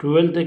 12th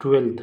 12th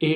A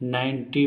90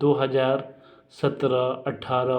2017, 18,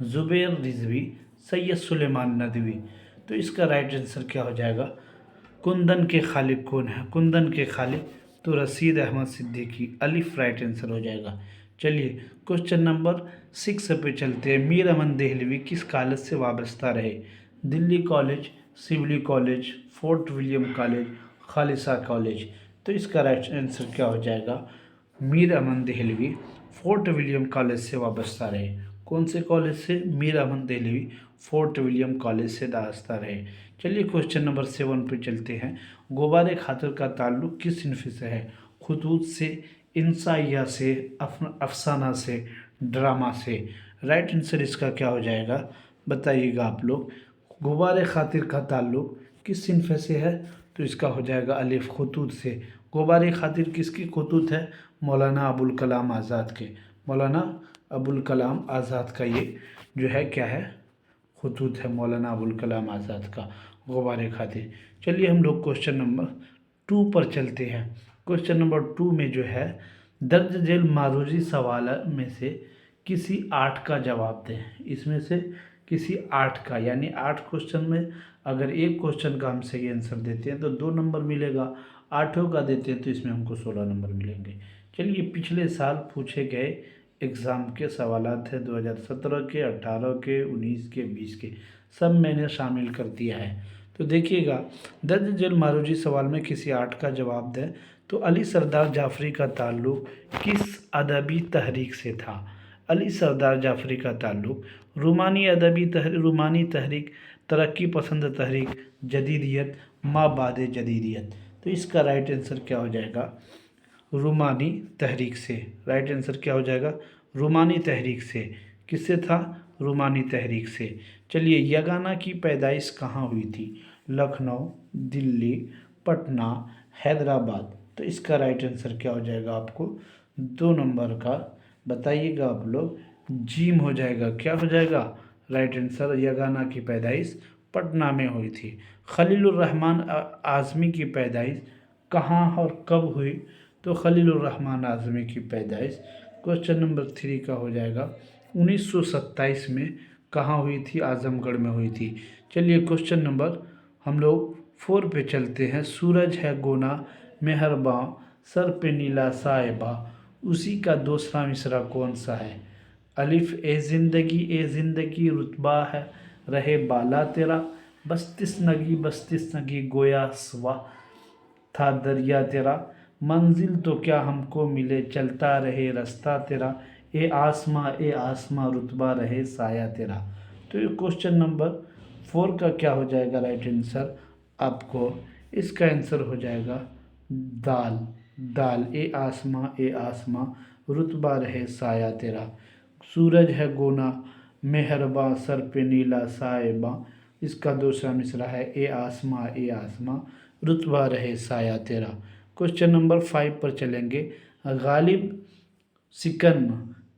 زبیر رضوی, سید سلیمان ندوی. تو اس کا رائٹ آنسر کیا ہو جائے گا؟ کندن کے خالق کون ہے؟ کندن کے خالق تو رشید احمد صدیقی. الف رائٹ آنسر ہو جائے گا. چلیے کوشچن نمبر 6 پہ چلتے ہیں. میر امن دہلوی کس کالج سے وابستہ رہے؟ دلی کالج, سیولی college, Fort William college, Khalsa college. تو اس کا رائٹ آنسر کیا ہو جائے گا؟ میر امن دہلوی فورٹ ولیم کالج سے وابستہ رہے. کون سے کالج سے؟ میر امن دہلوی فورٹ ولیم کالج سے وابستہ رہے. چلیے کوشچن نمبر 7 پہ چلتے ہیں. غبار خاطر کا تعلق کس صنف سے ہے؟ خطوط سے, انسائیہ سے, افسانہ سے, ڈرامہ سے. رائٹ آنسر اس کا کیا ہو جائے گا بتائیے گا آپ لوگ. غبار خاطر کا تعلق کس صنف سے ہے؟ تو اس کا ہو جائے گا الف, خطوط سے. غبار خاطر کس کی خطوط ہے؟ مولانا ابوالکلام آزاد کے. مولانا ابوالکلام آزاد کا یہ جو ہے کیا ہے؟ خطوط ہے مولانا ابوالکلام آزاد کا غبار خاطر. چلیے ہم لوگ کوشچن نمبر 2 پر چلتے ہیں. کوشچن نمبر 2 میں جو ہے درج ذیل معروضی سوال میں سے کسی 8 کا جواب دیں. اس میں سے کسی 8 کا, یعنی 8 کوشچن میں اگر ایک کوشچن کا ہم صحیح آنسر دیتے ہیں تو 2 نمبر ملے گا, 8 کا دیتے ہیں تو اس میں ہم کو 16 نمبر ملیں گے. چلیے پچھلے سال پوچھے گئے ایگزام کے سوالات ہیں 2017 کے, 18 کے, 19 کے, 20 کے, سب میں نے شامل کر دیا ہے. تو دیکھیے گا درج ذیل معروضی سوال میں کسی 8 کا جواب دیں تو علی سردار جعفری کا تعلق کس ادبی تحریک سے تھا؟ علی سردار جعفری کا تعلق رومانی رومانی تحریک, ترقی پسند تحریک, جدیدیت, ما بعد جدیدیت. تو اس کا رائٹ آنسر کیا ہو جائے گا؟ رومانی تحریک سے. رائٹ آنسر کیا ہو جائے گا؟ رومانی تحریک سے. کس سے تھا؟ رومانی تحریک سے. چلیے یگانہ کی پیدائش کہاں ہوئی تھی؟ لکھنؤ, دلی, پٹنہ, حیدرآباد. تو اس کا رائٹ آنسر کیا ہو جائے گا آپ کو 2 نمبر کا بتائیے گا آپ لوگ؟ جیم ہو جائے گا. کیا ہو جائے گا رائٹ آنسر؟ یگانہ کی پیدائش پٹنہ میں ہوئی تھی. خلیل الرحمن اعظمی کی پیدائش کہاں اور کب ہوئی؟ تو خلیل الرحمن اعظمی کی پیدائش کوشچن نمبر 3 کا ہو جائے گا 1927 میں. کہاں ہوئی تھی؟ اعظم گڑھ میں ہوئی تھی. چلیے کوشچن نمبر ہم لوگ 4 پہ چلتے ہیں. سورج ہے گونا مہرباں, سر پہ نیلا سائبہ, اسی کا دوسرا مصرع کون سا ہے؟ الف اے زندگی رتبہ ہے رہے بالا تیرا, بس تشنگی گویا سوا تھا دریا تیرا, منزل تو کیا ہم کو ملے چلتا رہے رستہ تیرا, اے آسماں رتبہ رہے سایہ تیرا. تو یہ کوشچن نمبر 4 کا کیا ہو جائے گا رائٹ آنسر آپ کو؟ اس کا آنسر ہو جائے گا دال, اے آسماں رتبہ رہے سایہ تیرا. سورج ہے گونا مہرباں, سر پہ نیلا سائباں, اس کا دوسرا مصرع ہے اے آسماں رتبہ رہے سایہ تیرا. کوشچن نمبر 5 پر چلیں گے. غالب سکن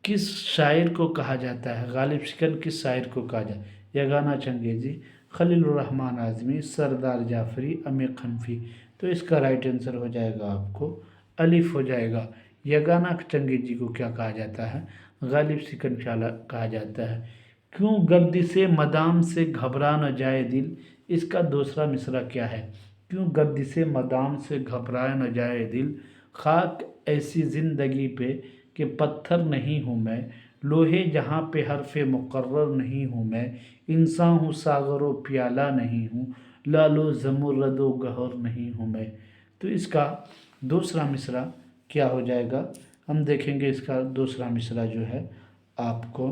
کس شاعر کو کہا جاتا ہے؟ غالب سکن کس شاعر کو کہا جاتا ہے؟ یگانہ چنگیزی, خلیل الرحمن اعظمی, سردار جعفری, عمیق حنفی. تو اس کا رائٹ آنسر ہو جائے گا آپ کو الف ہو جائے گا. یگانہ چنگیزی کو کیا کہا جاتا ہے؟ غالب سکن کہا جاتا ہے. کیوں گردش مدام سے گھبرا نہ جائے دل, اس کا دوسرا مصرع کیا ہے؟ کیوں گردش مدام سے گھبرا نہ جائے دل, خاک ایسی زندگی پہ کہ پتھر نہیں ہوں میں, لوہے جہاں پہ حرف مقرر نہیں ہوں میں, انسان ہوں ساغر و پیالہ نہیں ہوں, لعل و زمرد و گہر نہیں ہوں میں. تو اس کا دوسرا مصرع کیا ہو جائے گا؟ ہم دیکھیں گے اس کا دوسرا مصرع جو ہے آپ کو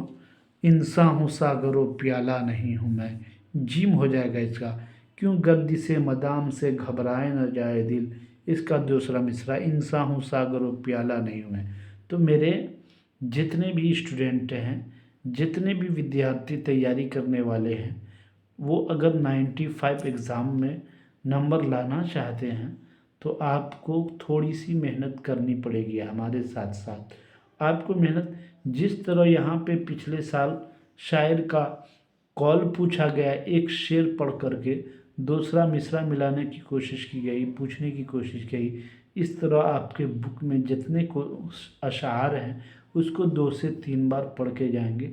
انسان ہوں ساغر و پیالہ نہیں ہوں میں, جیم ہو جائے گا اس کا. کیوں گردش مدام سے گھبرائے نہ جائے دل, اس کا دوسرا مصرع انسان ہوں ساغر و پیالہ نہیں ہوں میں. تو میرے جتنے بھی اسٹوڈنٹ ہیں, جتنے بھی ودیارتھی تیاری کرنے والے ہیں, وہ اگر 95 ایگزام میں نمبر لانا چاہتے ہیں تو آپ کو تھوڑی سی محنت کرنی پڑے گی ہمارے ساتھ ساتھ. آپ کو محنت جس طرح یہاں پہ پچھلے سال شاعر کا قول پوچھا گیا, ایک شعر پڑھ کر کے دوسرا مصرع ملانے کی کوشش کی گئی, پوچھنے کی کوشش کی, اس طرح آپ کے بک میں جتنے اشعار ہیں اس کو 2 سے 3 بار پڑھ کے جائیں گے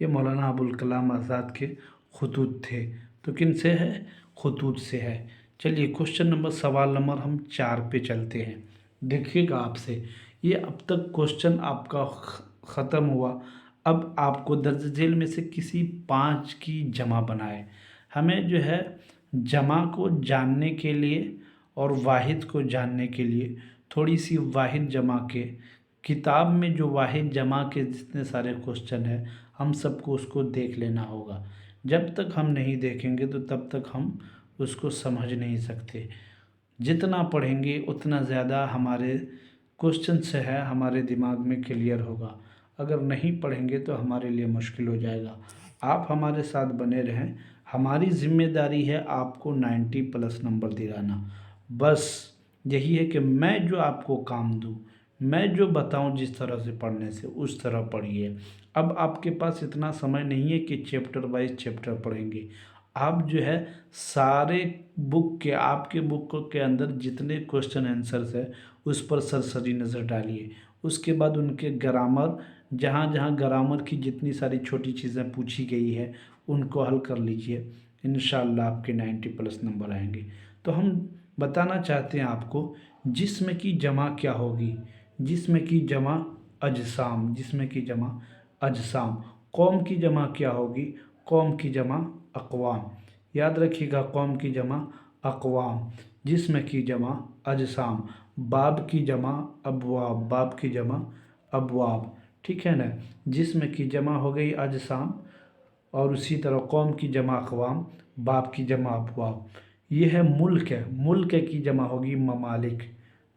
یہ مولانا ابوال کلام آزاد کے خطوط تھے. تو کن سے ہے؟ خطوط سے ہے. چلیے سوال نمبر ہم 4 پہ چلتے ہیں. دیکھیے گا آپ سے، یہ اب تک کوشچن آپ کا ختم ہوا. اب آپ کو درج ذیل میں سے کسی 5 کی جمع بنائے. ہمیں جو ہے جمع کو جاننے کے لیے اور واحد کو جاننے کے لیے تھوڑی سی واحد جمع کے کتاب میں جو واحد جمع کے جتنے سارے کوشچن ہیں ہم سب کو اس کو دیکھ لینا ہوگا. جب تک ہم نہیں دیکھیں گے تو تب تک ہم اس کو سمجھ نہیں سکتے. جتنا پڑھیں گے اتنا زیادہ ہمارے کوشچن سے ہے ہمارے دماغ میں کلیئر ہوگا. اگر نہیں پڑھیں گے تو ہمارے لیے مشکل ہو جائے گا. آپ ہمارے ساتھ بنے رہیں. ہماری ذمہ داری ہے آپ کو 90+ نمبر دلانا. بس یہی ہے کہ میں جو آپ کو کام دوں، میں جو بتاؤں جس طرح سے پڑھنے سے اس طرح پڑھیے. اب آپ کے پاس اتنا سمے نہیں ہے کہ چیپٹر وائز چیپٹر پڑھیں گے. آپ جو ہے سارے آپ کے بک کے اندر جتنے کوشچن آنسرز ہے اس پر سرسری نظر ڈالیے. اس کے بعد ان کے گرامر، جہاں جہاں گرامر کی جتنی ساری چھوٹی چیزیں پوچھی گئی ہے ان کو حل کر لیجئے. انشاءاللہ آپ کے 90+ نمبر آئیں گے. تو ہم بتانا چاہتے ہیں آپ کو جسم کی جمع کیا ہوگی. جسم کی جمع اجسام. جسم کی جمع اجسام. قوم کی جمع کیا ہوگی؟ قوم کی جمع اقوام. یاد رکھیے گا، قوم کی جمع اقوام. جسم کی جمع اجسام. باب کی جمع ابواب. باب کی جمع ابواب. ٹھیک ہے نا؟ جسم کی جمع ہو گئی اجسام، اور اسی طرح قوم کی جمع اقوام، باب کی جمع ابواب. یہ ہے ملک. ملک کی جمع ہوگی ممالک.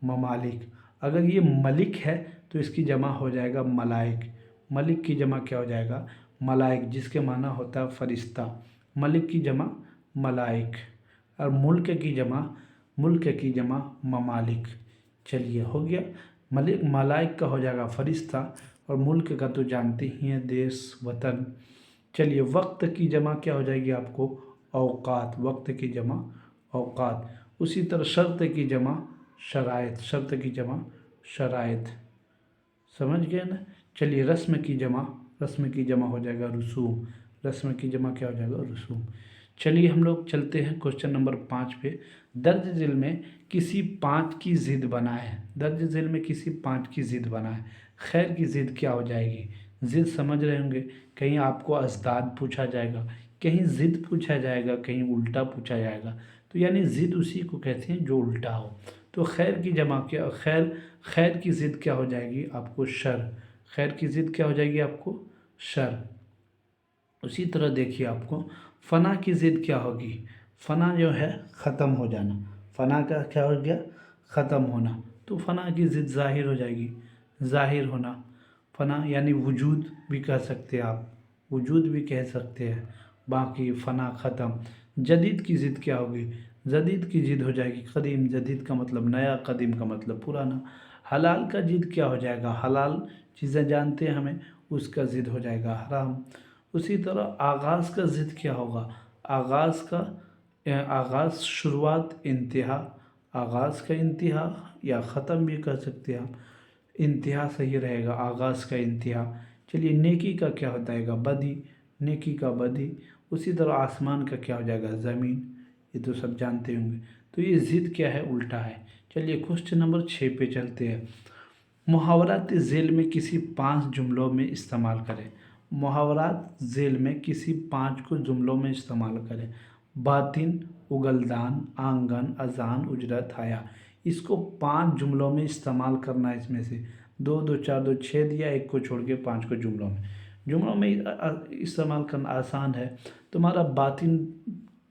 ممالک. اگر یہ ملک ہے تو اس کی جمع ہو جائے گا ملائک. ملک کی جمع کیا ہو جائے گا؟ ملائک، جس کے معنی ہوتا ہے فرشتہ. ملک کی جمع ملائک. اور ملک کی جمع ممالک. چلیے ہو گیا. ملائک کا ہو جائے گا فرشتہ، اور ملک کا تو جانتے ہی ہیں دیش وطن. چلیے وقت کی جمع کیا ہو جائے گی آپ کو؟ اوقات. وقت کی جمع اوقات. اسی طرح شرط کی جمع شرائط. شرط کی جمع شرائط. سمجھ گئے نا؟ چلیے رسم کی جمع ہو جائے گا رسوم. رسم کی جمع کیا ہو جائے گا؟ رسوم. چلیے ہم لوگ چلتے ہیں کوشچن نمبر 5 پہ. درج ذیل میں کسی 5 کی ضد بنائے. درج ذیل میں کسی 5 کی ضد بنائے. خیر کی ضد کیا ہو جائے گی؟ ضد سمجھ رہے ہوں گے. کہیں آپ کو ازداد پوچھا جائے گا، کہیں ضد پوچھا جائے گا، کہیں الٹا پوچھا جائے گا. تو یعنی ضد اسی کو کہتے ہیں جو الٹا ہو. تو خیر کی جمع کیا؟ خیر کی ضد کیا ہو جائے گی آپ کو؟ شر. خیر کی ضد کیا ہو جائے گی آپ کو؟ شر. اسی طرح دیکھیے آپ کو فنا کی ضد کیا ہوگی؟ فنا جو ہے ختم ہو جانا. فنا کا کیا ہو گیا؟ ختم ہونا. تو فنا کی ضد ظاہر ہو جائے گی. ظاہر ہونا. فنا یعنی وجود بھی کہہ سکتے ہیں آپ، وجود بھی کہہ سکتے ہیں. باقی فنا ختم. جدید کی ضد کیا ہوگی؟ جدید کی ضد ہو جائے گی قدیم. جدید کا مطلب نیا، قدیم کا مطلب پرانا. حلال کا ضد کیا ہو جائے گا؟ حلال چیزیں جانتے ہیں ہمیں، اس کا ضد ہو جائے گا حرام. اسی طرح آغاز کا ضد کیا ہوگا؟ آغاز شروعات، انتہا. آغاز کا انتہا یا ختم بھی کہہ سکتے ہیں آپ. انتہا صحیح رہے گا، آغاز کا انتہا. چلیے نیکی کا کیا ہوتا ہے گا؟ بدی. نیکی کا بدی. اسی طرح آسمان کا کیا ہو جائے گا؟ زمین. یہ تو سب جانتے ہوں گے. تو یہ ضد کیا ہے؟ الٹا ہے. چلیے کوشچن نمبر 6 پہ چلتے ہیں. محاورات ذیل میں کسی 5 جملوں میں استعمال کریں. محاورات ذیل میں کسی 5 کو جملوں میں استعمال کریں. باطن، اگلدان، آنگن، اذان، اجرت، حیا. اس کو 5 جملوں میں استعمال کرنا ہے. اس میں سے 2 2 4 2 6 دیا، ایک کو چھوڑ کے 5 کو جملوں میں استعمال کرنا آسان ہے. تمہارا باطن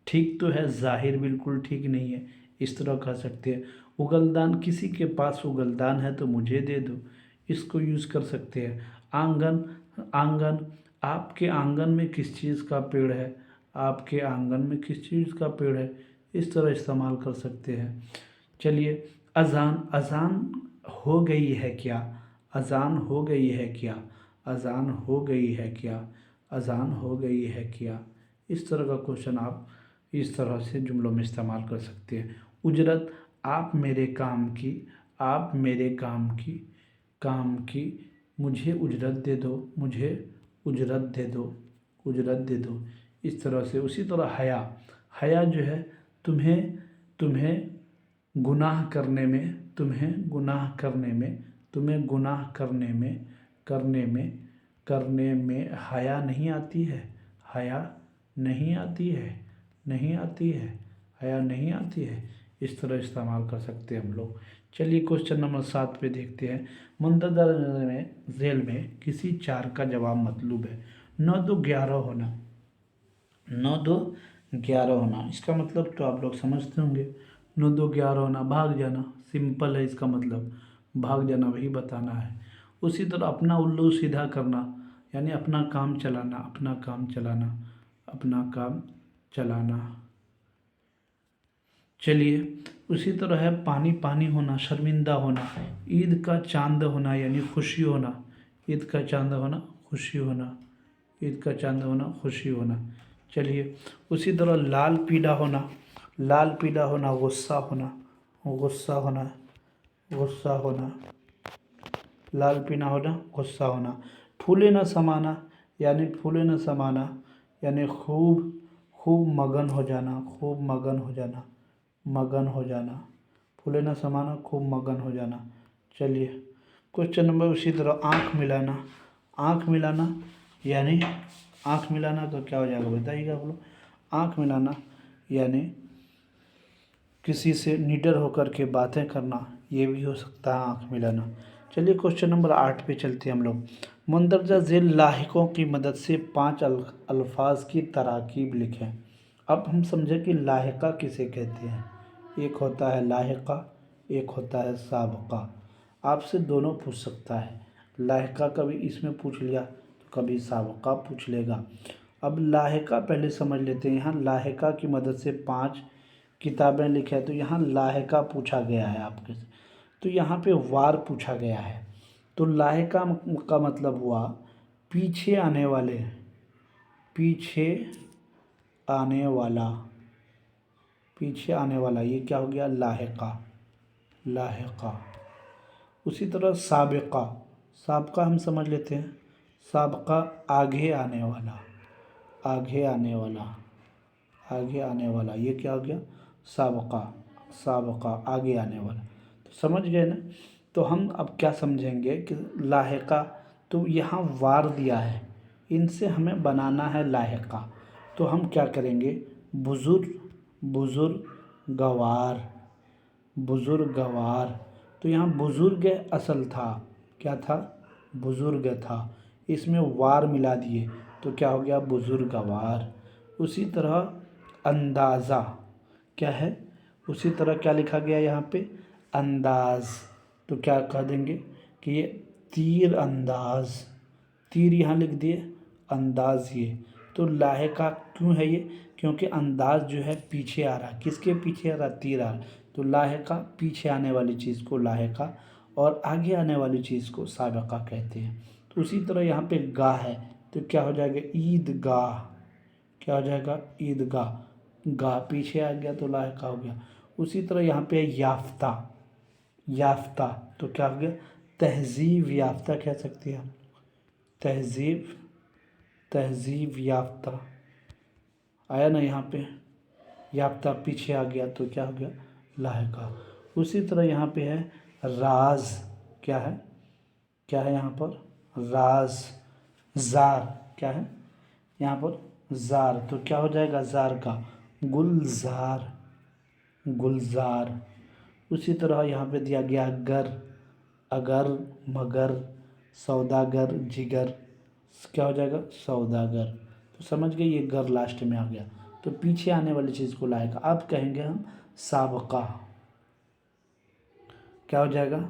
ٹھیک تو ہے، ظاہر بالکل ٹھیک نہیں ہے، اس طرح کہہ سکتے ہیں. اگلدان، کسی کے پاس اگلدان ہے تو مجھے دے دو، اس کو یوز کر سکتے ہیں. آنگن، آپ کے آنگن میں کس چیز کا پیڑ ہے؟ آپ کے آنگن میں کس چیز کا پیڑ ہے؟ اس طرح استعمال کر سکتے ہیں. چلیے اذان ہو گئی ہے کیا؟ اذان ہو گئی ہے کیا؟ اذان ہو گئی ہے کیا؟ اذان ہو گئی ہے کیا؟ اس طرح کا کوشچن آپ اس طرح سے جملوں میں استعمال کر سکتے ہیں. اجرت، آپ میرے کام کی مجھے اجرت دے دو. مجھے اجرت دے دو. اجرت دے دو، اس طرح سے۔ اسی طرح حیا جو ہے تمہیں گناہ کرنے میں حیا نہیں آتی ہے، حیا نہیں آتی ہے، حیا نہیں آتی ہے، اس طرح استعمال کر سکتے ہیں ہم لوگ۔ چلیے کوشچن نمبر 7 پہ دیکھتے ہیں۔ مندرجہ ذیل میں کسی 4 کا جواب مطلوب ہے۔ 9 2 11 ہونا، 9 2 11 ہونا، اس کا مطلب تو آپ لوگ سمجھتے ہوں گے۔ 9 2 11 ہونا، بھاگ جانا، سمپل ہے اس کا مطلب، بھاگ جانا وہی بتانا ہے۔ اسی طرح اپنا الو سیدھا کرنا، یعنی اپنا کام چلانا۔ چلیے اسی طرح ہے پانی ہونا، شرمندہ ہونا، عید کا چاند ہونا یعنی خوشی ہونا، عید کا چاند ہونا خوشی ہونا۔ چلیے اسی طرح لال پیلا ہونا، غصہ ہونا، لال پیلا ہونا، غصہ ہونا۔ پھولے نہ سمانا یعنی خوب مگن ہو جانا، پھولے نہ سمانا، خوب مگن ہو جانا۔ چلیے کوشچن نمبر اسی طرح آنکھ ملانا یعنی آنکھ ملانا تو کیا ہو جائے گا بتائیے گا آپ لوگ۔ آنکھ ملانا یعنی کسی سے نڈر ہو کر کے باتیں کرنا، یہ بھی ہو سکتا ہے آنکھ ملانا۔ چلیے کوشچن نمبر 8 پہ چلتے ہیں ہم لوگ۔ مندرجہ ذیل لاحقوں کی مدد سے 5 الفاظ کی تراکیب لکھیں۔ اب ہم سمجھیں کہ لاحقہ کسے کہتے ہیں۔ ایک ہوتا ہے لاحقہ، ایک ہوتا ہے سابقہ۔ آپ سے دونوں پوچھ سکتا ہے، لاحقہ کبھی اس میں پوچھ لیا تو کبھی سابقہ پوچھ لے گا۔ اب لاحقہ پہلے سمجھ لیتے ہیں۔ یہاں لاحقہ کی مدد سے 5 کتابیں لکھیں، تو یہاں لاحقہ پوچھا گیا ہے آپ کے سے، تو یہاں پہ وار پوچھا گیا ہے۔ تو لاحقہ کا مطلب ہوا پیچھے آنے والا، یہ کیا ہو گیا لاحقہ۔ اسی طرح سابقہ ہم سمجھ لیتے ہیں، سابقہ آگے آنے والا، یہ کیا ہو گیا سابقہ آگے آنے والا۔ تو سمجھ گئے نا۔ تو ہم اب کیا سمجھیں گے کہ لاحقہ، تو یہاں وار دیا ہے، ان سے ہمیں بنانا ہے لاحقہ۔ تو ہم کیا کریں گے، بزرگوار، تو یہاں بزرگ اصل تھا، کیا تھا بزرگ تھا، اس میں وار ملا دیے تو کیا ہو گیا بزرگوار۔ اسی طرح اندازہ کیا ہے، اسی طرح کیا لکھا گیا یہاں پہ انداز، تو کیا کہہ دیں گے کہ یہ تیر انداز، تیر یہاں لکھ دیے، انداز یہ۔ تو لاحقہ کیوں ہے یہ، کیونکہ انداز جو ہے پیچھے آ رہا، کس کے پیچھے آ رہا، تیر آ رہا، تو لاحقہ پیچھے آنے والی چیز کو لاحقہ اور آگے آنے والی چیز کو سابقہ کہتے ہیں۔ تو اسی طرح یہاں پہ گاہ ہے، تو کیا ہو جائے گا عیدگاہ، کیا ہو جائے گا عیدگاہ، گاہ پیچھے آ گیا تو لاحقہ ہو گیا۔ اسی طرح یہاں پہ یافتہ، تو کیا ہو گیا تہذیب یافتہ کہہ سکتے ہیں ہم، تہذیب یافتہ آیا نا، یہاں پہ یافتہ پیچھے آ گیا تو کیا ہو گیا لاحقہ۔ اسی طرح یہاں پہ ہے راز، کیا ہے یہاں پر راز، زار، کیا ہے یہاں پر زار، تو کیا ہو جائے گا زار کا گلزار۔ اسی طرح یہاں پہ دیا گیا گر، اگر، مگر، سوداگر، جگر، کیا ہو جائے گا سوداگر۔ تو سمجھ گئے یہ گر لاسٹ میں آ گیا، تو پیچھے آنے والی چیز کو لاحقہ۔ اب کہیں گے ہم سابقہ، کیا ہو جائے گا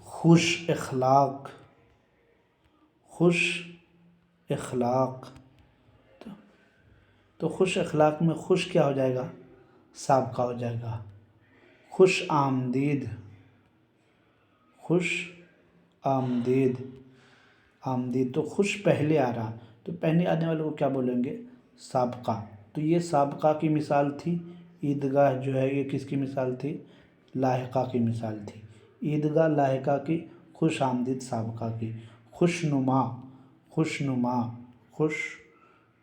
خوش اخلاق، تو خوش اخلاق میں خوش کیا ہو جائے گا سابقہ ہو جائے گا۔ خوش آمدید، تو خوش پہلے آ رہا، تو پہلے آنے والے کو کیا بولیں گے سابقہ۔ تو یہ سابقہ کی مثال تھی، عیدگاہ جو ہے یہ کس کی مثال تھی لاحقہ کی مثال تھی، عیدگاہ لاحقہ کی، خوش آمدید سابقہ کی۔ خوشنما، خوش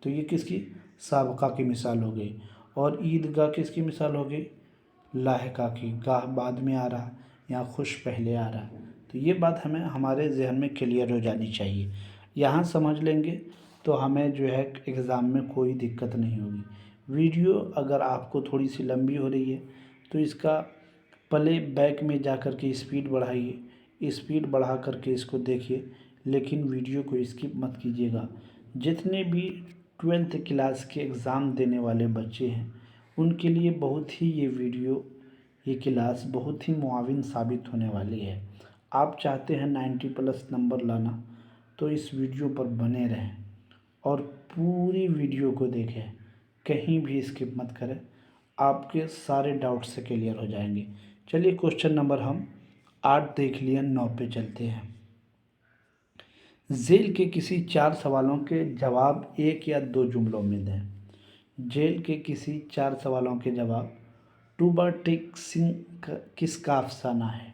تو یہ کس کی سابقہ کی مثال ہو گئی. اور عیدگاہ کس کی مثال ہو گئی لاحقہ کی, گاہ بعد میں آ رہا یا خوش پہلے آ رہا. تو یہ بات ہمیں ہمارے ذہن میں کلیئر ہو جانی چاہیے. یہاں سمجھ لیں گے تو ہمیں جو ہے ایگزام میں کوئی دقت نہیں ہوگی. ویڈیو اگر آپ کو تھوڑی سی لمبی ہو رہی ہے تو اس کا پلے بیک میں جا کر کے اسپیڈ بڑھائیے, اسپیڈ بڑھا کر کے اس کو دیکھیے, لیکن ویڈیو کو اسکپ مت کیجیے گا. جتنے بھی 12th کلاس کے ایگزام دینے والے بچے ہیں ان کے لیے بہت ہی یہ ویڈیو, یہ کلاس بہت ہی معاون ثابت ہونے والی ہے. آپ چاہتے ہیں 90+ نمبر لانا تو اس ویڈیو پر بنے رہیں اور پوری ویڈیو کو دیکھیں, کہیں بھی اسکپ مت کریں, آپ کے سارے ڈاؤٹ سے کلیئر ہو جائیں گے. چلیے کوشچن نمبر ہم 8 دیکھ لیے, 9 پہ چلتے ہیں. ذیل کے کسی 4 سوالوں کے جواب 1 یا 2 جملوں میں دیں. ذیل کے کسی 4 سوالوں کے جواب. ٹوبا ٹیکسنگ کس کا افسانہ ہے؟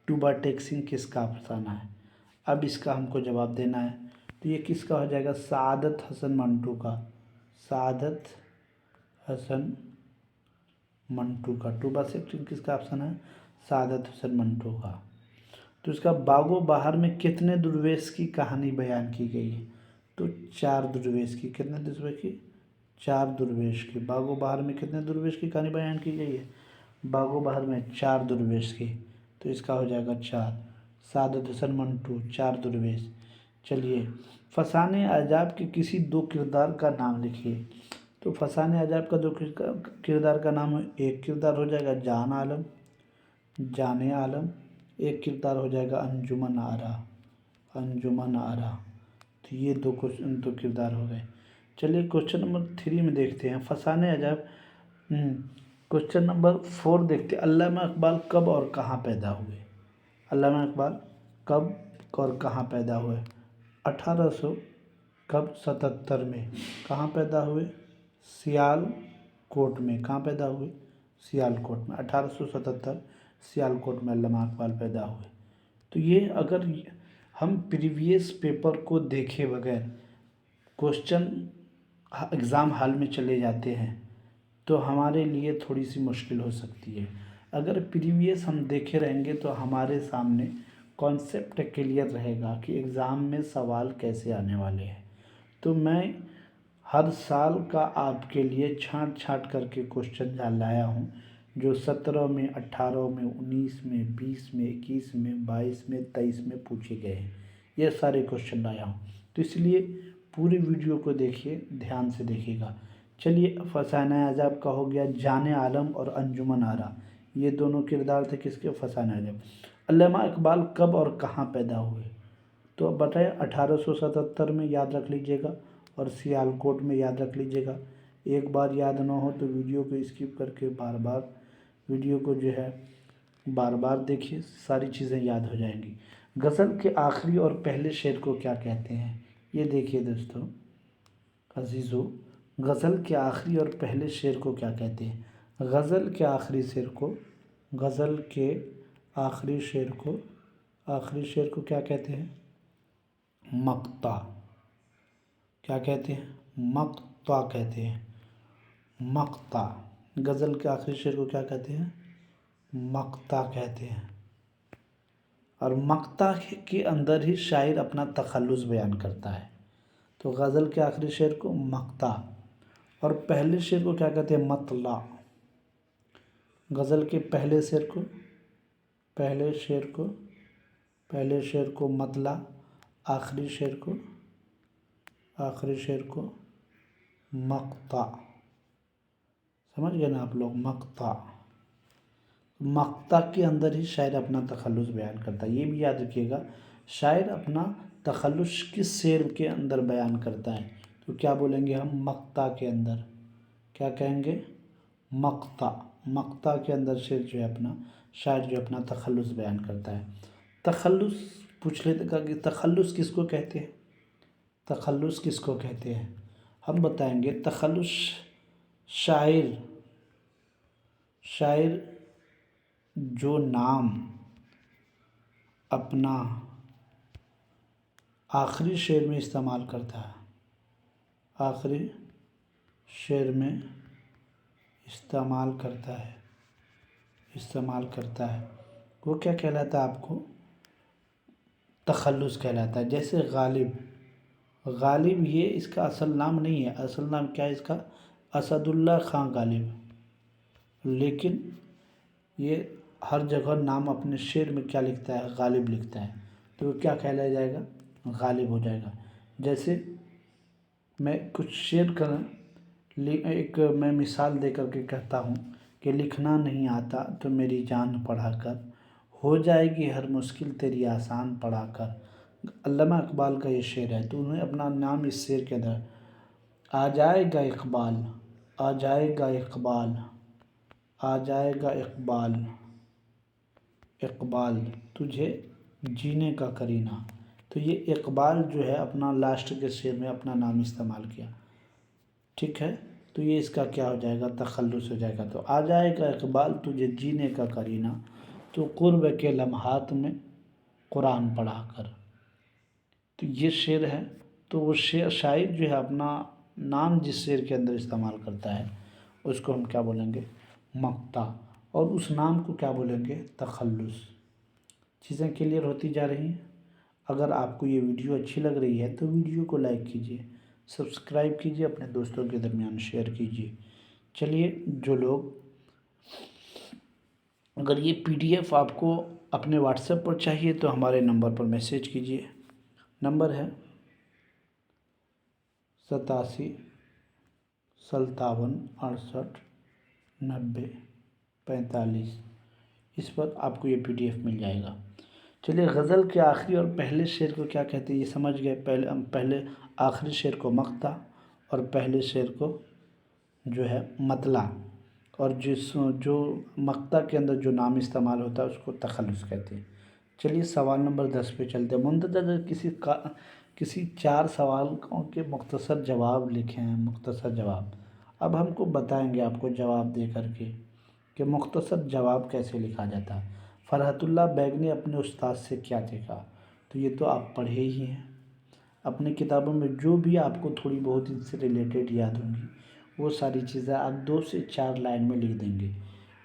ٹوبا ٹیکسنگ کس کا افسانہ ہے؟ اب اس کا ہم کو جواب دینا ہے. تو یہ کس کا ہو جائے گا سعادت حسن منٹو کا, سعادت حسن منٹو کا. ٹوبا ٹیکسنگ کس کا افسانہ ہے؟ سعادت حسن منٹو کا. تو اس کا باغ و بہار میں کتنے درویش کی کہانی بیان کی گئی ہے؟ تو 4 درویش کی. کتنے درویش کی؟ 4 درویش کی. باغ و بہار میں کتنے درویش کی کہانی بیان کی گئی ہے؟ باغ و بہار میں 4 درویش کی. تو اس کا ہو جائے گا 4. سعادت حسن منٹو 4 درویش. چلیے فسانہ عجائب کے کسی 2 کردار کا نام لکھیے. تو فسانہ عجائب کا 2 کردار کا نام ہے. ایک کردار ہو جائے گا جان عالم, جان عالم. ایک کردار ہو جائے گا انجمن آرا, انجمن آرا. تو یہ 2 کردار ہو گئے. چلیے کوشچن نمبر 3 میں دیکھتے ہیں فسانہ عجائب. کوشچن نمبر 4 دیکھتے ہیں. علامہ اقبال کب اور کہاں پیدا ہوئے؟ علامہ اقبال کب اور کہاں پیدا ہوئے؟ 1877 میں. کہاں پیدا ہوئے؟ سیال کوٹ میں. کہاں پیدا ہوئے؟ سیال کوٹ میں. 1877 سیال کوٹ میں علامہ اقبال پیدا ہوئے. تو یہ اگر ہم پریویس پیپر کو دیکھے بغیر کوشچن ایگزام ہال میں چلے جاتے ہیں تو ہمارے لیے تھوڑی سی مشکل ہو سکتی ہے. اگر پریویس ہم دیکھے رہیں گے تو ہمارے سامنے کانسیپٹ کلیئر رہے گا کہ ایگزام میں سوال کیسے آنے والے ہیں. تو میں ہر سال کا آپ کے لیے چھانٹ چھانٹ کر کے کوشچن لایا ہوں جو 17 میں, 18 میں, 19 میں, 20 میں, 21 میں, 22 میں, 23 میں پوچھے گئے ہیں. یہ سارے کوشچن لایا ہوں. تو اس لیے پوری ویڈیو کو دیکھیے, دھیان سے دیکھیے گا. چلیے فسانہ عجائب کا ہو گیا. جان عالم اور انجمن آرا یہ دونوں کردار تھے کس کے؟ فسانہ عجائب. علامہ اقبال کب اور کہاں پیدا ہوئے؟ تو اب بتائیں 1877 میں یاد رکھ لیجئے گا اور سیال کوٹ میں یاد رکھ لیجئے گا. ایک بار یاد نہ ہو تو ویڈیو کو اسکپ کر کے بار بار ویڈیو کو جو ہے بار بار دیکھیے, ساری چیزیں یاد ہو جائیں گی. غزل کے آخری اور پہلے شعر کو کیا کہتے ہیں؟ یہ دیکھیے دوستو عزیزو, غزل کے آخری اور پہلے شعر کو کیا کہتے ہیں؟ غزل کے آخری شعر کو, غزل کے آخری شعر کو کیا کہتے ہیں؟ مقطع. کیا کہتے ہیں؟ مقطع کہتے ہیں. مقطع. غزل کے آخری شعر کو کیا کہتے ہیں؟ مقطع کہتے ہیں. اور مقطع کے اندر ہی شاعر اپنا تخلص بیان کرتا ہے. تو غزل کے آخری شعر کو مقطع اور پہلے شعر کو کیا کہتے ہیں؟ مطلع. غزل کے پہلے شعر کو مطلع, آخری شعر کو مقطع. سمجھ گئے نا آپ لوگ؟ مقطع. مقطع کے اندر ہی شاعر اپنا تخلص بیان کرتا ہے. یہ بھی یاد رکھیے گا, شاعر اپنا تخلص کس شعر کے اندر بیان کرتا ہے؟ تو کیا بولیں گے ہم؟ مقطع کے اندر. کیا کہیں گے؟ مقطع. مقطع کے اندر شاعر جو اپنا تخلص بیان کرتا ہے. تخلص پوچھ لیتے کہ تخلص کس کو کہتے ہیں؟ تخلص کس کو کہتے ہیں؟ ہم بتائیں گے تخلص شاعر جو نام آخری شعر میں استعمال کرتا ہے، آخری شعر میں استعمال کرتا ہے وہ کیا کہلاتا ہے آپ کو؟ تخلص کہلاتا ہے۔ جیسے غالب یہ اس کا اصل نام نہیں ہے، اصل نام کیا ہے اس کا؟ اسد اللہ خان غالب، لیکن یہ ہر جگہ نام اپنے شعر میں کیا لکھتا ہے؟ غالب لکھتا ہے، تو وہ کیا کہلایا جائے گا؟ غالب ہو جائے گا۔ جیسے میں کچھ شعر ایک میں مثال دے کر کے کہتا ہوں کہ لکھنا نہیں آتا تو میری جان پڑھا کر، ہو جائے گی ہر مشکل تیری آسان پڑھا کر۔ علامہ اقبال کا یہ شعر ہے، تو انہوں نے اپنا نام اس شعر کے اندر آ جائے گا اقبال، آ جائے گا اقبال، آ جائے گا اقبال، اقبال تجھے جینے کا کرینہ۔ تو یہ اقبال جو ہے اپنا لاسٹ کے شعر میں اپنا نام استعمال کیا، ٹھیک ہے؟ تو یہ اس کا کیا ہو جائے گا؟ تخلص ہو جائے گا۔ تو آ جائے گا اقبال تجھے جینے کا کرینہ، تو قرب کے لمحات میں قرآن پڑھا کر۔ تو یہ شعر ہے، تو وہ شاعر جو ہے اپنا نام جس شعر کے اندر استعمال کرتا ہے اس کو ہم کیا بولیں گے؟ مقطع، اور اس نام کو کیا بولیں گے؟ تخلص۔ چیزیں کلیئر ہوتی جا رہی ہیں؟ اگر آپ کو یہ ویڈیو اچھی لگ رہی ہے تو ویڈیو کو لائک کیجیے، سبسکرائب کیجیے، اپنے دوستوں کے درمیان شیئر کیجیے۔ چلیے، جو لوگ اگر یہ PDF آپ کو اپنے واٹس ایپ پر چاہیے تو ہمارے نمبر پر میسیج کیجیے۔ نمبر ہے 87 57 68 90 45، اس پر آپ کو یہ PDF مل جائے گا۔ چلیے، غزل کے آخری اور پہلے شعر کو کیا کہتے ہیں یہ سمجھ گئے؟ پہلے آخری شعر کو مقطع اور پہلے شعر کو جو ہے مطلع، اور جو مقطع کے اندر جو نام استعمال ہوتا ہے اس کو تخلص کہتے ہیں۔ چلیے، سوال نمبر 10 پہ چلتے ہیں۔ مندرجہ کسی 4 سوال کے مختصر جواب لکھیں ہیں، مختصر جواب۔ اب ہم کو بتائیں گے آپ کو جواب دے کر کے کہ مختصر جواب کیسے لکھا جاتا ہے۔ فرحت اللہ بیگ نے اپنے استاد سے کیا سیکھا؟ تو یہ تو آپ پڑھے ہی ہیں اپنی کتابوں میں، جو بھی آپ کو تھوڑی بہت ان سے ریلیٹڈ یاد ہوں گی وہ ساری چیزیں آپ 2 سے 4 لائن میں لکھ دیں گے۔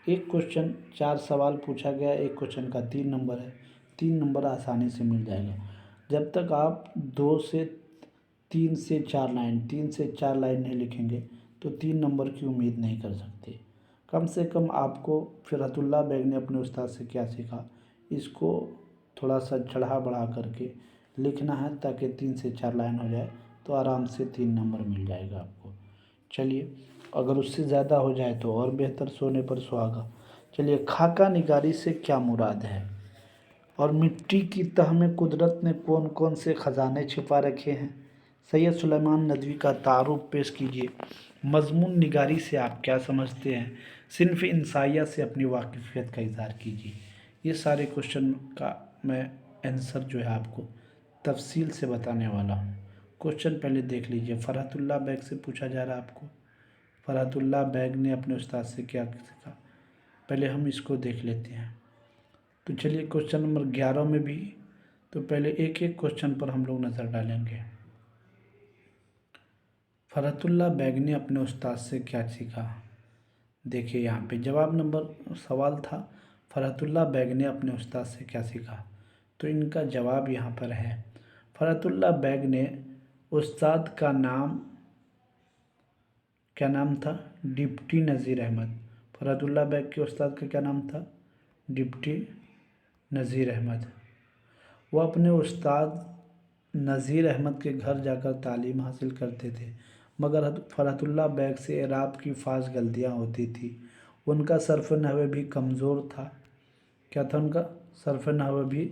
ایک کوشچن 4 سوال پوچھا گیا، ایک کوشچن کا 3 نمبر ہے، 3 نمبر آسانی سے مل جائے گا۔ جب تک آپ 3 سے 4 لائن نہیں لکھیں گے تو 3 نمبر کی امید نہیں کر سکتے۔ کم سے کم آپ کو فرحت اللہ بیگ نے اپنے استاد سے کیا سیکھا اس کو تھوڑا سا چڑھا بڑھا کر کے لکھنا ہے، تاکہ 3 سے 4 لائن ہو جائے تو آرام سے 3 نمبر مل جائے گا آپ کو۔ چلیے، اگر اس سے زیادہ ہو جائے تو اور بہتر، سونے پر سہاگا۔ چلیے، خاکہ نگاری سے کیا مراد ہے؟ اور مٹی کی تہ میں قدرت نے کون کون سے خزانے چھپا رکھے ہیں؟ سید سلیمان ندوی کا تعارف پیش کیجیے۔ مضمون نگاری سے آپ کیا سمجھتے ہیں؟ صنف انسائیہ سے اپنی واقفیت کا اظہار کیجیے۔ یہ سارے کوشچن کا میں آنسر جو ہے آپ کو تفصیل سے بتانے والا ہوں۔ کوشچن پہلے دیکھ لیجیے۔ فرحت اللہ بیگ سے پوچھا جا رہا ہے آپ کو، فرحت اللہ بیگ نے اپنے استاد سے کیا سیکھا؟ پہلے ہم اس کو دیکھ لیتے ہیں۔ تو چلیے، کوشچن نمبر 11 میں بھی تو پہلے ایک ایک کوشچن پر ہم لوگ نظر ڈالیں گے۔ فرحت اللہ بیگ نے اپنے استاد سے کیا سیکھا؟ دیکھیے یہاں پہ جواب نمبر سوال تھا فرحت اللہ بیگ نے اپنے استاد سے کیا سیکھا، تو ان کا جواب یہاں پر ہے۔ فرحت اللہ بیگ نے استاد کا نام کیا نام تھا؟ ڈپٹی نذیر احمد۔ فرحت اللہ بیگ کے استاد کا کیا نام تھا؟ ڈپٹی نذیر احمد۔ وہ اپنے استاد نذیر احمد کے گھر جا کر تعلیم حاصل کرتے تھے، مگر فرحت اللہ بیگ سے اعراب کی فحش غلطیاں ہوتی تھیں۔ ان کا صرف نحو بھی کمزور تھا۔ کیا تھا ان کا؟ صرف نحو بھی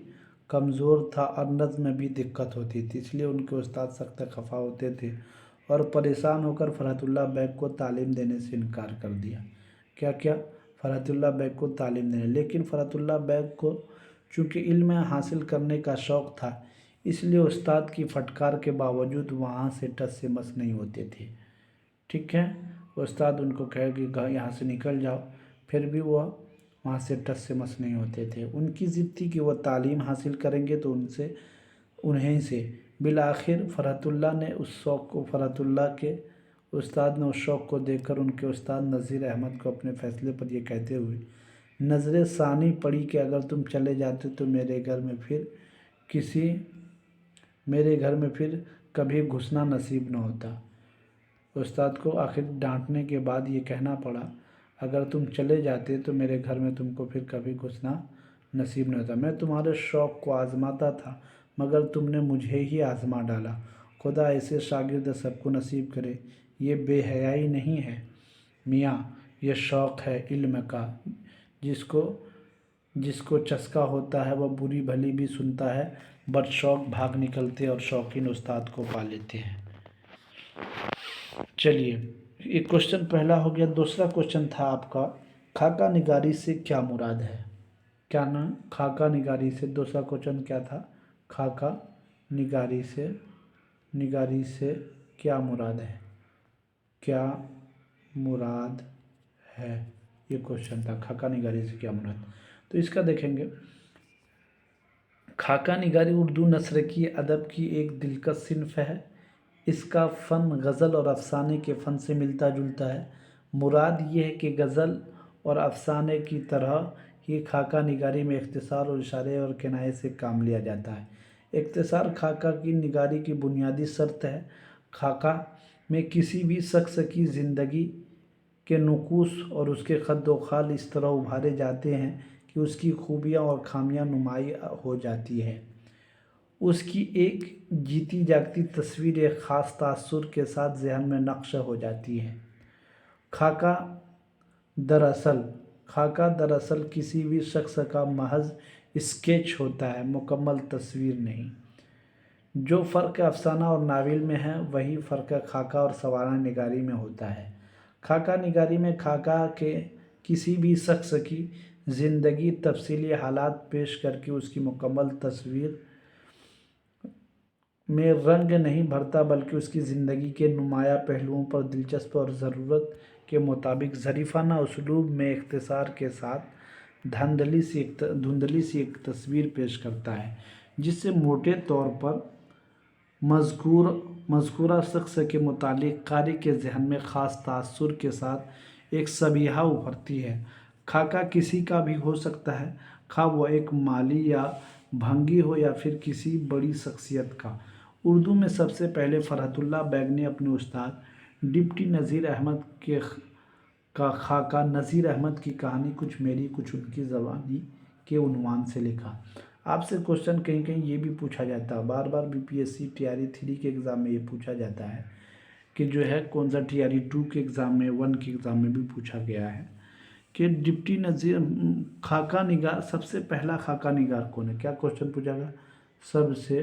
کمزور تھا اور نظم میں بھی دقت ہوتی تھی، اس لیے ان کے استاد سخت خفا ہوتے تھے اور پریشان ہو کر فرحت اللہ بیگ کو تعلیم دینے سے انکار کر دیا۔ کیا فرحت اللہ بیگ کو تعلیم دینے، لیکن فرحت اللہ بیگ کو چونکہ علم حاصل کرنے کا شوق تھا، اس لیے استاد کی پھٹکار کے باوجود وہاں سے ٹس سے مس نہیں ہوتے تھے۔ ٹھیک ہے، استاد ان کو کہے کہ یہاں سے نکل جاؤ، پھر بھی وہ وہاں سے ٹس سے مس نہیں ہوتے تھے۔ ان کی ضد تھی کہ وہ تعلیم حاصل کریں گے تو انہیں سے بالآخر فرحت اللہ کے استاد نے اس شوق کو دیکھ کر ان کے استاد نذیر احمد کو اپنے فیصلے پر یہ کہتے ہوئے نظر ثانی پڑی کہ اگر تم چلے جاتے تو میرے گھر میں پھر کبھی گھسنا نصیب نہ ہوتا۔ استاد کو آخر ڈانٹنے کے بعد یہ کہنا پڑا اگر تم چلے جاتے تو میرے گھر میں تم کو پھر کبھی گھسنا نصیب نہ ہوتا۔ میں تمہارے شوق کو آزماتا تھا مگر تم نے مجھے ہی آزما ڈالا۔ خدا ایسے شاگرد سب کو نصیب کرے۔ یہ بے حیائی نہیں ہے میاں، یہ شوق ہے علم کا۔ جس کو چسکا ہوتا ہے وہ بری بھلی بھی سنتا ہے۔ بد شوق بھاگ نکلتے اور شوقین استاد کو پا لیتے ہیں۔ چلیے ایک کوشچن پہلا ہو گیا۔ دوسرا کوشچن تھا آپ کا خاکہ نگاری سے کیا مراد ہے؟ کیا نا خاکہ نگاری سے دوسرا کوشچن کیا تھا؟ خاکہ نگاری سے کیا مراد ہے؟ کیا مراد ہے؟ یہ کوشچن تھا خاکہ نگاری سے کیا مراد۔ تو اس کا دیکھیں گے خاکہ نگاری اردو نثر کی ادب کی ایک دلکش صنف ہے۔ اس کا فن غزل اور افسانے کے فن سے ملتا جلتا ہے۔ مراد یہ ہے کہ غزل اور افسانے کی طرح ہی خاکہ نگاری میں اختصار اور اشارے اور کنایے سے کام لیا جاتا ہے۔ اختصار خاکہ کی نگاری کی بنیادی شرط ہے۔ خاکہ میں کسی بھی شخص کی زندگی کے نقوش اور اس کے خد و خال اس طرح ابھارے جاتے ہیں کہ اس کی خوبیاں اور خامیاں نمایاں ہو جاتی ہیں۔ اس کی ایک جیتی جاگتی تصویر ایک خاص تاثر کے ساتھ ذہن میں نقش ہو جاتی ہے۔ خاکہ دراصل کسی بھی شخص کا محض اسکیچ ہوتا ہے، مکمل تصویر نہیں۔ جو فرق افسانہ اور ناول میں ہے وہی فرق خاکہ اور سوانح نگاری میں ہوتا ہے۔ خاکہ نگاری میں خاکہ کے کسی بھی شخص کی زندگی تفصیلی حالات پیش کر کے اس کی مکمل تصویر میں رنگ نہیں بھرتا بلکہ اس کی زندگی کے نمایاں پہلوؤں پر دلچسپ اور ضرورت کے مطابق ظریفانہ اسلوب میں اختصار کے ساتھ دھندلی سی ایک تصویر پیش کرتا ہے، جس سے موٹے طور پر مذکورہ شخص کے متعلق قاری کے ذہن میں خاص تاثر کے ساتھ ایک شبیہہ ابھرتی ہے۔ خاکہ کسی کا بھی ہو سکتا ہے، خواہ وہ ایک مالی یا بھنگی ہو یا پھر کسی بڑی شخصیت کا۔ اردو میں سب سے پہلے فرحت اللہ بیگ نے اپنے استاد ڈپٹی نذیر احمد کا خاکہ نذیر احمد کی کہانی کچھ میری کچھ ان کی زبانی کے عنوان سے لکھا۔ آپ سے کوشچن کہیں کہیں یہ بھی پوچھا جاتا ہے، بار بار BPSC TRE 3 کے ایگزام میں یہ پوچھا جاتا ہے کہ جو ہے کون سا TRE 2 کے ایگزام میں 1 کے ایگزام میں بھی پوچھا گیا ہے کہ ڈپٹی نذیر خاکہ نگار سب سے پہلا خاکہ نگار کون ہے؟ کیا کوشچن پوچھا گیا؟ سب سے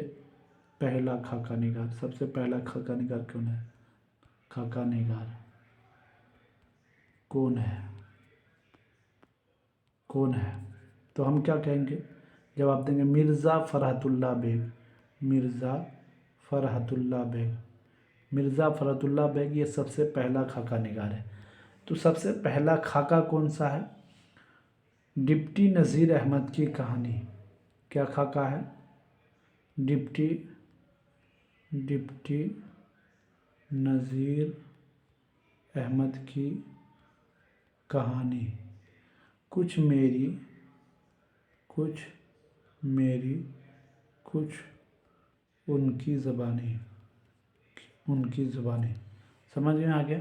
پہلا خاکہ نگار کون ہے؟ خاکہ نگار کون ہے؟ تو ہم کیا کہیں گے؟ جواب دیں گے مرزا فرحت اللہ بیگ یہ سب سے پہلا خاکہ نگار ہے۔ تو سب سے پہلا خاکہ کون سا ہے؟ ڈپٹی نذیر احمد کی کہانی۔ کیا خاکہ ہے؟ ڈپٹی نذیر احمد کی کہانی کچھ میری کچھ ان کی زبانی۔ سمجھ میں آ گیا؟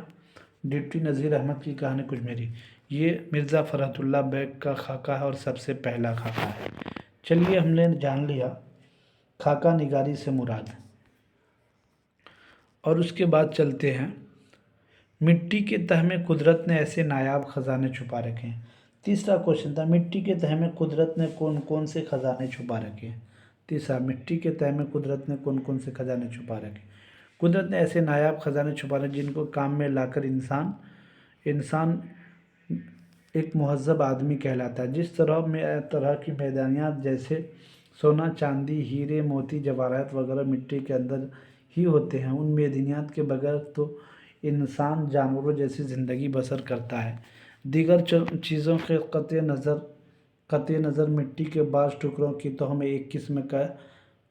ڈپٹی نذیر احمد کی کہانی کچھ میری، یہ مرزا فرحت اللہ بیگ کا خاکہ ہے اور سب سے پہلا خاکہ ہے۔ چلیے ہم نے جان لیا خاکہ نگاری سے مراد، اور اس کے بعد چلتے ہیں مٹی کے تہ میں قدرت نے ایسے نایاب خزانے چھپا رکھے ہیں۔ تیسرا کوشچن تھا مٹی کے تہ میں قدرت نے کون کون سے خزانے چھپا رکھے ہیں؟ تیسرا، مٹی کے تہ میں قدرت نے کون کون سے خزانے چھپا رکھے؟ قدرت نے ایسے نایاب خزانے چھپا رکھے جن کو کام میں لا کر انسان ایک مہذب آدمی کہلاتا ہے۔ جس طرح کی معدنیات جیسے سونا، چاندی، ہیرے، موتی، جواہرات وغیرہ مٹی کے اندر ہی ہوتے ہیں، ان معدنیات کے بغیر تو انسان جانوروں جیسی زندگی بسر کرتا ہے۔ دیگر چیزوں کے قطع نظر مٹی کے بعض ٹکڑوں کی تو ہمیں ایک قسم کا